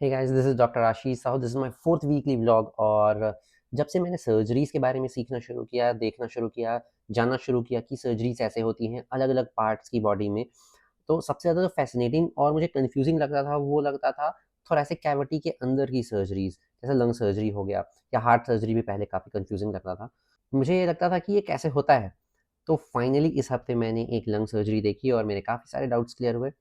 Hey guys, this is doctor Ashish Sahu. This is my 4th weekly vlog. और जब से मैंने सर्जरीज़ के बारे में सीखना शुरू किया, देखना शुरू किया, जानना शुरू किया कि सर्जरीज़ ऐसे होती हैं अलग-अलग पार्ट्स की बॉडी में, तो सबसे ज़्यादा जो फ़ैसिनेटिंग और मुझे कन्फ्यूज़िंग लगता था, वो लगता था थोरेसिक कैविटी के अंदर की सर्जरीज़, जैसे लंग सर्जरी हो गया या हार्ट सर्जरी भी पहले काफ़ी कन्फ्यूज़िंग लगता था। मुझे ये लगता था कि ये कैसे होता है? तो फाइनली इस हफ़्ते मैंने एक लंग सर्जरी देखी और मेरे काफ़ी सारे डाउट्स क्लियर हुए।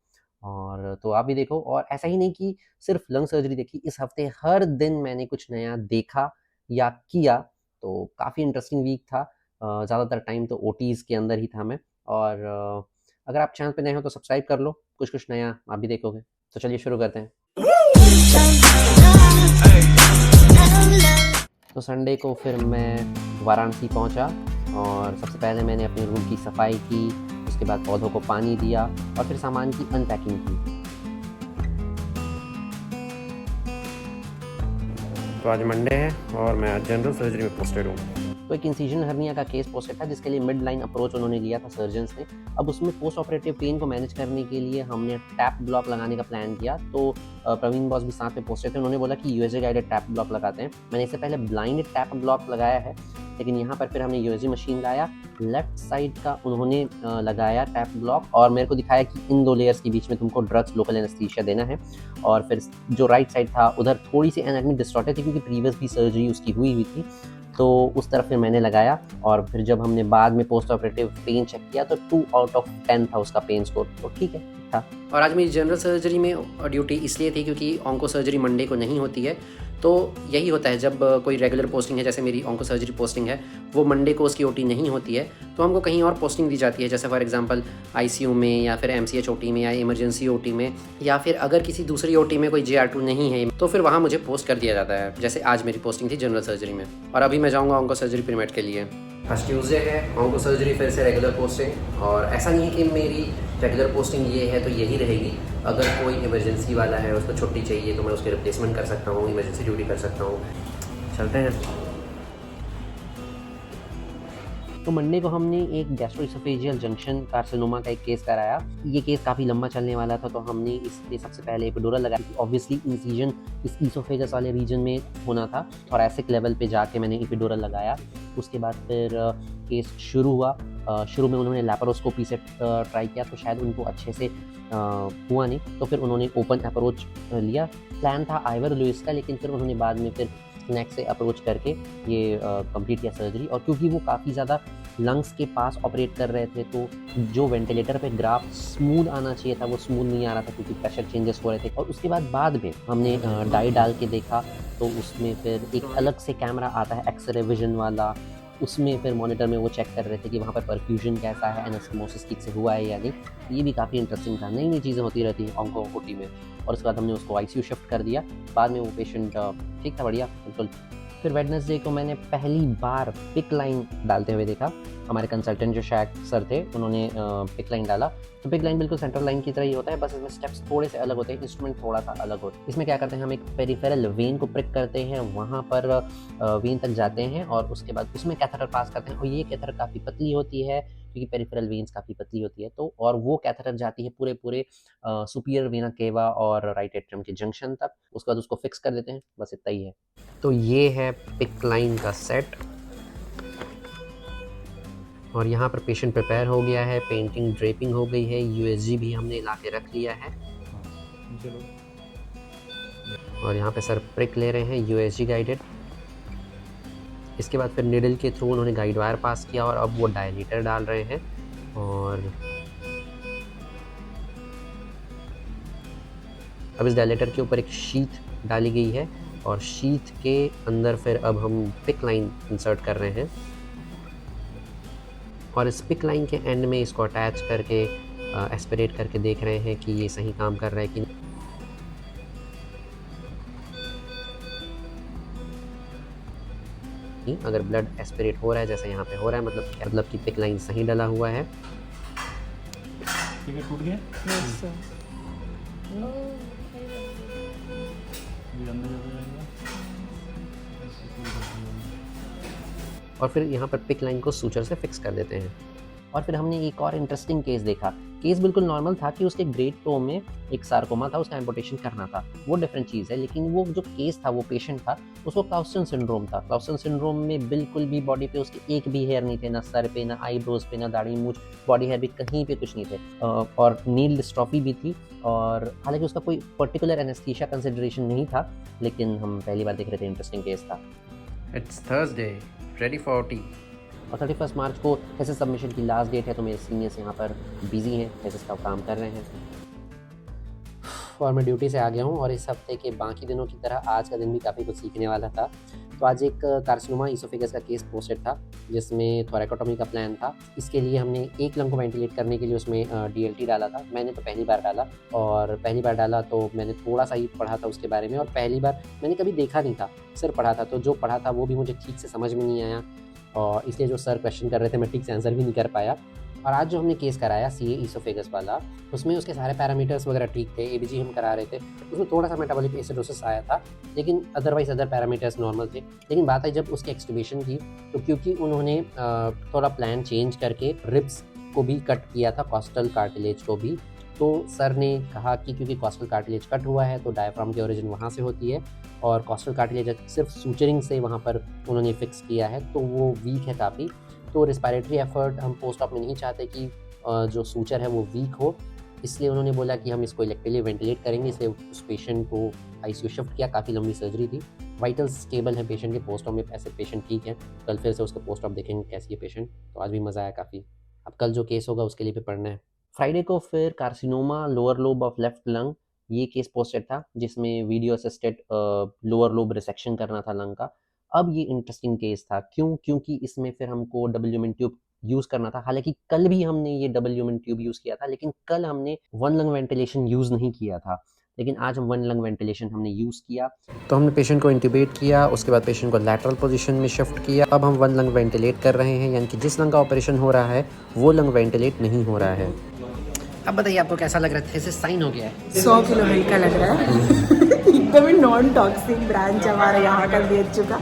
और तो आप भी देखो। और ऐसा ही नहीं कि सिर्फ लंग सर्जरी देखी, इस हफ्ते हर दिन मैंने कुछ नया देखा या किया, तो काफ़ी इंटरेस्टिंग वीक था। ज़्यादातर टाइम तो ओटीज़ के अंदर ही था मैं। और अगर आप चैनल पे नए हो तो सब्सक्राइब कर लो, कुछ-कुछ नया आप भी देखोगे। तो चलिए शुरू करते हैं। तो संडे को फिर मैं वाराणसी पहुंचा और सबसे पहले मैंने अपने रूम की सफाई की, उसके बाद पौधों को पानी दिया और फिर सामान की अनपैकिंग की। तो आज मंडे है और मैं आज जनरल सर्जरी में पोस्टेड हूँ। तो एक इंसिजन हर्निया का केस पोस्टेड था, जिसके लिए मिड लाइन अप्रोच उन्होंने लिया था सर्जन्स ने। अब उसमें पोस्ट ऑपरेटिव पेन को मैनेज करने के लिए हमने टैप ब्लॉक लगाने का प्लान किया। तो प्रवीण बॉस भी साथ में पोस्टेड थे। उन्होंने बोला कि यूएसजी गाइडेड टैप ब्लॉक लगाते हैं। मैंने इससे पहले ब्लाइंड टैप ब्लॉक लगाया है, लेकिन यहाँ पर फिर हमने यूएसजी मशीन लाया। लेफ्ट साइड का उन्होंने लगाया टैप ब्लॉक और मेरे को दिखाया कि इन 2 लेयर्स के बीच में तुमको ड्रग्स लोकल एनेस्थीसिया देना है। और फिर जो राइट साइड था उधर थोड़ी सी एनाटॉमी डिस्टॉर्टेड थी, क्योंकि प्रीवियस भी सर्जरी उसकी हुई थी। तो उस तरफ फिर मैंने लगाया। और फिर जब हमने बाद में पोस्ट ऑपरेटिव पेन चेक किया तो 2 आउट ऑफ 10 था उसका पेन स्कोर, तो ठीक है, ठीक था। और आज मेरी जनरल सर्जरी में ड्यूटी इसलिए थी क्योंकि ऑन्को सर्जरी मंडे को नहीं होती है। तो यही होता है, जब कोई रेगुलर पोस्टिंग है, जैसे मेरी ऑन्को सर्जरी पोस्टिंग है, वो मंडे को उसकी ओटी नहीं होती है, तो हमको कहीं और पोस्टिंग दी जाती है, जैसे फॉर एग्जांपल आईसीयू में या फिर एमसीएच ओटी में या इमरजेंसी ओटी में, या फिर अगर किसी दूसरी ओटी में कोई JR2 नहीं है तो फिर वहाँ मुझे पोस्ट कर दिया जाता है। जैसे आज मेरी पोस्टिंग थी जनरल सर्जरी में और अभी मैं जाऊँगा ऑन्को सर्जरी प्रीमेड के लिए। आज ट्यूसडे है, ऑन्को सर्जरी फिर से रेगुलर पोस्टिंग। और ऐसा नहीं है कि मेरी रेगुलर पोस्टिंग ये है तो यही रहेगी। अगर कोई इमरजेंसी वाला है, उसको छुट्टी चाहिए, तो मैं उसके रिप्लेसमेंट कर सकता हूँ, इमरजेंसी ड्यूटी कर सकता हूँ। चलते हैं। तो मंडे को हमने एक गैस्ट्रोइसोफेजियल जंक्शन कार्सिनोमा का एक केस कराया। ये केस काफ़ी लंबा चलने वाला था, तो हमने इसमें सबसे पहले एपिडुरल लगाई। ऑब्वियसली इंसिजन इस ईसोफेगस वाले रीजन में होना था, थोरैसिक लेवल पे जाके मैंने एपिडुरल लगाया। उसके बाद फिर केस शुरू हुआ। शुरू में उन्होंने लैप्रोस्कोपी से ट्राई किया, तो शायद उनको अच्छे से हुआ नहीं, तो फिर उन्होंने ओपन अप्रोच लिया। प्लान था आइवर लुइस का, लेकिन फिर उन्होंने बाद में फिर नेक से अप्रोच करके ये कंप्लीट किया सर्जरी। और क्योंकि वो काफ़ी ज़्यादा लंग्स के पास ऑपरेट कर रहे थे, तो जो वेंटिलेटर पे ग्राफ स्मूथ आना चाहिए था वो स्मूथ नहीं आ रहा था, क्योंकि प्रेशर चेंजेस हो रहे थे। और उसके बाद में हमने डाई डाल के देखा, तो उसमें फिर एक अलग से कैमरा आता है एक्सरे विजन वाला, उसमें फिर मॉनिटर में वो चेक कर रहे थे कि वहाँ पर परफ्यूजन कैसा है, एनास्टोमोसिस ठीक से हुआ है या नहीं। ये भी काफ़ी इंटरेस्टिंग था। नई नई चीज़ें होती रहती हैं ऑन्को ओटी में। और उसके बाद हमने उसको आईसीयू शिफ्ट कर दिया। बाद में वो पेशेंट ठीक था, बढ़िया, बिल्कुल। फिर वेडनेसडे को मैंने पहली बार पिक लाइन डालते हुए देखा। हमारे कंसल्टेंट जो शैक सर थे, उन्होंने पिक लाइन डाला। तो पिक लाइन बिल्कुल सेंट्रल लाइन की तरह ही होता है, बस इसमें स्टेप्स थोड़े से अलग होते हैं, इंस्ट्रूमेंट थोड़ा सा अलग होता है। इसमें क्या करते हैं, हम एक पेरिफेरल वेन को प्रिक करते हैं, वहाँ पर वेन तक जाते हैं और उसके बाद उसमें कैथेटर पास करते हैं। और ये कैथेटर काफ़ी पतली होती है, क्योंकि पेरिफेरल वेन्स काफ़ी पतली होती है, तो और वो कैथेटर जाती है पूरे सुपीरियर वेना केवा और राइट एट्रियम के जंक्शन तक। उसके बाद उसको फिक्स कर देते हैं, बस इतना ही है। तो ये है पिक लाइन का सेट। और यहाँ पर पेशेंट प्रिपेयर हो गया है, पेंटिंग ड्रेपिंग हो गई है, यूएसजी भी हमने ला के रख लिया है। और यहाँ पे सर प्रिक ले रहे हैं यूएसजी गाइडेड। इसके बाद फिर निडल के थ्रू उन्होंने गाइड वायर पास किया और अब वो डायलीटर डाल रहे हैं। और अब इस डायलीटर के ऊपर एक शीट डाली गई है और शीट के अंदर फिर अब हम पिक लाइन इंसर्ट कर रहे हैं। और इस पिक लाइन के एंड में इसको अटैच करके एस्पिरेट करके देख रहे हैं कि ये सही काम कर रहा है कि नहीं। अगर ब्लड एस्पिरेट हो रहा है जैसे यहाँ पे हो रहा है, मतलब कि पिक लाइन सही डला हुआ है। ठीक है, टूट गया। Yes sir. ये अंदर जाता जाएगा। और फिर यहाँ पर पिक लाइन को सूचर से फिक्स कर देते हैं। और फिर हमने एक और इंटरेस्टिंग केस देखा। केस बिल्कुल नॉर्मल था कि उसके ग्रेड 2 में एक सार्कोमा था, उसका एम्पुटेशन करना था, वो डिफरेंट चीज़ है। लेकिन वो जो केस था, वो पेशेंट था, उसको क्लाउस्टन सिंड्रोम था। क्लाउस्टन सिंड्रोम में बिल्कुल भी बॉडी पे उसके एक भी हेयर नहीं थे, ना सर पे, ना आईब्रोज पे, ना दाढ़ी मूंछ, बॉडी हेयर भी कहीं पे कुछ नहीं थे, और नील डिस्ट्रॉफी भी थी। और हालांकि उसका कोई पर्टिकुलर एनेस्थीसिया कंसिडरेशन नहीं था, लेकिन हम पहली बार देख रहे थे, इंटरेस्टिंग केस था। It's Thursday, ready for tea. और 31 मार्च को थेसिस सबमिशन की लास्ट डेट है, तो मेरे सीनियर्स यहाँ पर बिजी हैं, थेसिस का काम कर रहे हैं, और मैं ड्यूटी से आ गया हूँ। और इस हफ्ते के बाकी दिनों की तरह आज का दिन भी काफ़ी कुछ सीखने वाला था। तो आज एक कार्सिनोमा इसोफेगस का केस पोस्टेड था, जिसमें थोरैकोटॉमी का प्लान था। इसके लिए हमने एक लंग को वेंटिलेट करने के लिए उसमें DLT डाला था। मैंने तो पहली बार डाला, और पहली बार डाला तो मैंने थोड़ा सा ही पढ़ा था उसके बारे में, और पहली बार मैंने कभी देखा नहीं था, सिर्फ पढ़ा था। तो जो पढ़ा था वो भी मुझे ठीक से समझ में नहीं आया, और इसलिए जो सर क्वेश्चन कर रहे थे मैं ठीक से आंसर भी नहीं कर पाया। और आज जो हमने केस कराया CA इसोफेगस वाला, उसमें उसके सारे पैरामीटर्स वगैरह ठीक थे। ABG हम करा रहे थे, उसमें थोड़ा सा मेटाबॉलिक एसिडोसिस आया था, लेकिन अदरवाइज अदर पैरामीटर्स नॉर्मल थे। लेकिन बात है जब उसकी एक्सट्यूबेशन की, तो क्योंकि उन्होंने थोड़ा प्लान चेंज करके रिब्स को भी कट किया था, कॉस्टल कार्टिलेज को भी, तो सर ने कहा कि क्योंकि कॉस्टल कार्टिलेज कट हुआ है तो डायफ्राम की ओरिजिन वहाँ से होती है, और कॉस्टल कार्टिलेज सिर्फ सूचरिंग से वहाँ पर उन्होंने फिक्स किया है, तो वो वीक है काफ़ी। तो रिस्पायरेटरी एफर्ट हम पोस्ट ऑप में नहीं चाहते कि जो सूचर है वो वीक हो, इसलिए उन्होंने बोला कि हम इसको इलेक्ट्रिकली वेंटिलेट करेंगे। इसलिए उस पेशेंट को ICU शिफ्ट किया। काफ़ी लंबी सर्जरी थी। वाइटल्स स्टेबल है पेशेंट के, पोस्ट ऑप में ऐसे पेशेंट ठीक है। कल फिर से उसका पोस्ट ऑप देखेंगे कैसी है पेशेंट। तो आज भी मज़ा आया काफ़ी। अब कल जो केस होगा उसके लिए भी पढ़ना है। फ्राइडे को फिर carcinoma lower lobe of left lung, ये केस पोस्टेड था, जिसमें video assisted lower lobe resection करना था लंग का। अब ये इंटरेस्टिंग केस था, क्योंकि इसमें फिर हमको WMN ट्यूब यूज़ करना था। हालांकि कल भी हमने ये WMN ट्यूब यूज़ किया था, लेकिन कल हमने वन लंग वेंटिलेशन यूज़ नहीं किया था, लेकिन आज हम वन लंग वेंटिलेशन हमने यूज़ किया। तो हमने पेशेंट को इंट्यूबेट किया, उसके बाद पेशेंट को लैटरल पोजीशन में शिफ्ट किया। अब हम वन लंग वेंटिलेट कर रहे हैं, यानी कि जिस लंग का ऑपरेशन हो रहा है वो लंग वेंटिलेट नहीं हो रहा है। अब बताइए आपको कैसा लग रहा है? थेसिस साइन हो गया है। 100 किलो हल्का लग रहा है। एकदम ही नॉन टॉक्सिक ब्रांच हमारा यहाँ का BHU का।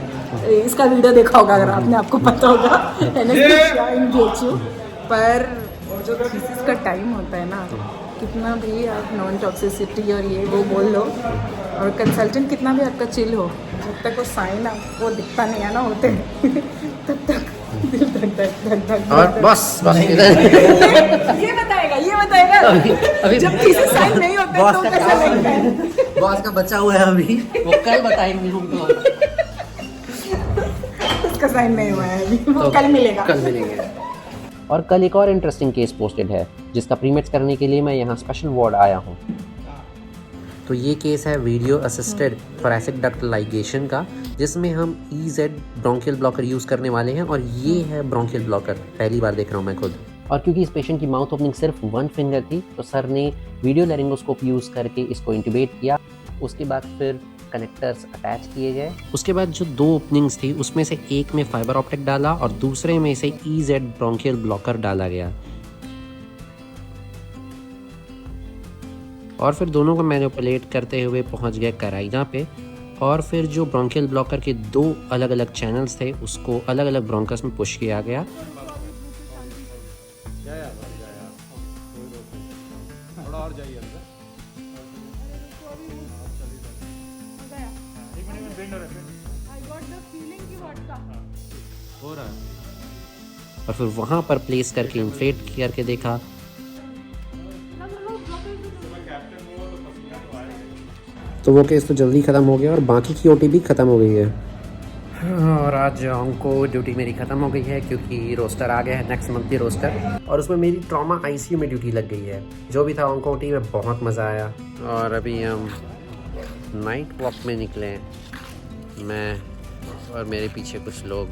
इसका वीडियो देखा होगा अगर आपने, आपको पता होगा एनेस्थीसिया इन BHU। पर जो थीसिस का टाइम होता है ना, कितना भी आप नॉन टॉक्सिसिटी और ये वो बोल लो, और कंसल्टेंट कितना भी आपका चिल हो, जब तक वो साइन आपको दिखता नहीं है ना होते तब तक दिल धक और बस ये बताएगा अभी जब थीसिस साइन नहीं होता तो कैसा लगता है। बॉस का बचा हुआ है अभी, वो कल बताएंगे हमको। उसका साइन नहीं हुआ है अभी, वो कल मिलेगा। कल मिलेंगे। और कल एक और इंटरेस्टिंग केस पोस्टेड है, जिसका प्रीमेट्स करने के लिए मैं यहाँ स्पेशल वार्ड आया हूँ। तो ये केस है video assisted thoracic duct ligation का, जिसमें हम EZ ब्रोंकियल ब्लॉकर यूज़ करने वाले हैं, और ये है ब्रोंकियल ब्लॉकर, पहली बार देख रहा हूँ मैं खुद। और क्योंकि इस पेशेंट की माउथ ओपनिंग सिर्फ 1 फिंगर थी, तो सर ने वीडियो लैरिंगोस्कोप यूज़ करके इसको इंट्यूबेट किया। उसके बाद फिर कनेक्टर्स अटैच किए गए। उसके बाद जो 2 ओपनिंग्स थी, उसमें से एक में फाइबर ऑप्टिक डाला और दूसरे में से EZ ब्रोंकियल ब्लॉकर डाला गया, और फिर दोनों को मैनिपुलेट करते हुए पहुंच गए कराइना पे। और फिर जो ब्रोंकियल ब्लॉकर के 2 अलग अलग चैनल्स थे, उसको अलग अलग ब्रोंकस में पुश किया गया। थोड़ा और जाइए अंदर। एक मिनट बेंड हो रहा है। और फिर वहां पर प्लेस करके इन्फ्लेट करके देखा, तो वो केस तो जल्दी ख़त्म हो गया और बाकी की OT भी ख़त्म हो गई है। और आज हमको ड्यूटी मेरी ख़त्म हो गई है, क्योंकि रोस्टर आ गया है, नेक्स्ट मंथली रोस्टर, और उसमें मेरी ट्रॉमा ICU में ड्यूटी लग गई है। जो भी था ऑन्को OT में बहुत मज़ा आया। और अभी हम नाइट वॉक में निकले, मैं और मेरे पीछे कुछ लोग।